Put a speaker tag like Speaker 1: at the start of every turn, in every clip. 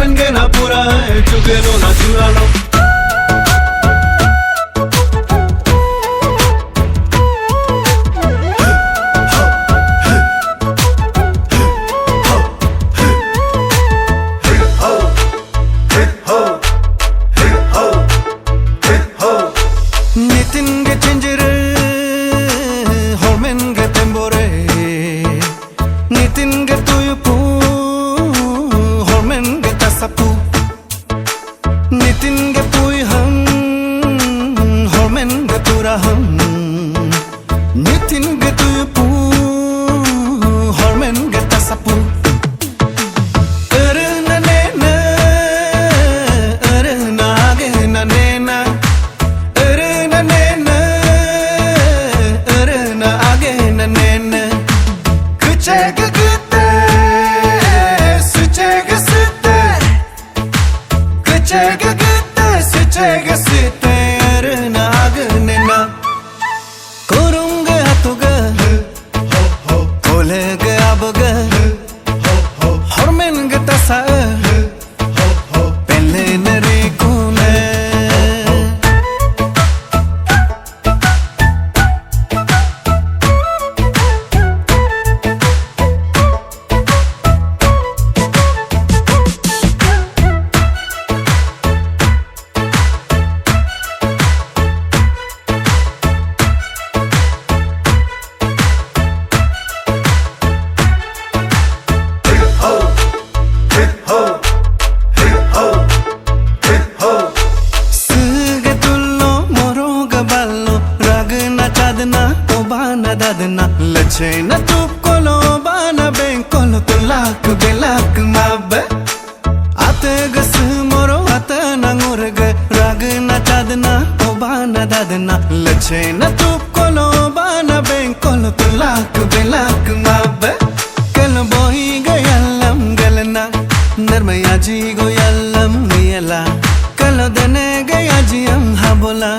Speaker 1: संगे ना पूरा है, चुके लो ना चुरा लो। Lechena tu kolo bana ben kolo tu lak belak mabbe ate gas moro ate nangurg rag na chadna o bana dadna Lechena tu kolo bana ben kolo tu lak belak mabbe kal bohi gayallam galna narmaya ji goyallam niyala kal dene gaya ji am habola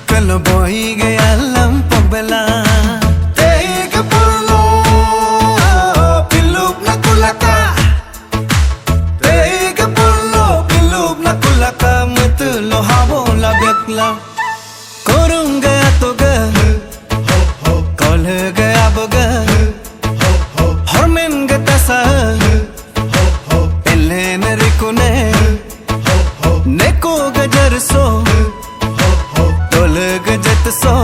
Speaker 1: kal bohi gayallam pabela Korung gaya to ga kol gaya boga hormen gata sa pelle nare kone neko gajar so tol gajat so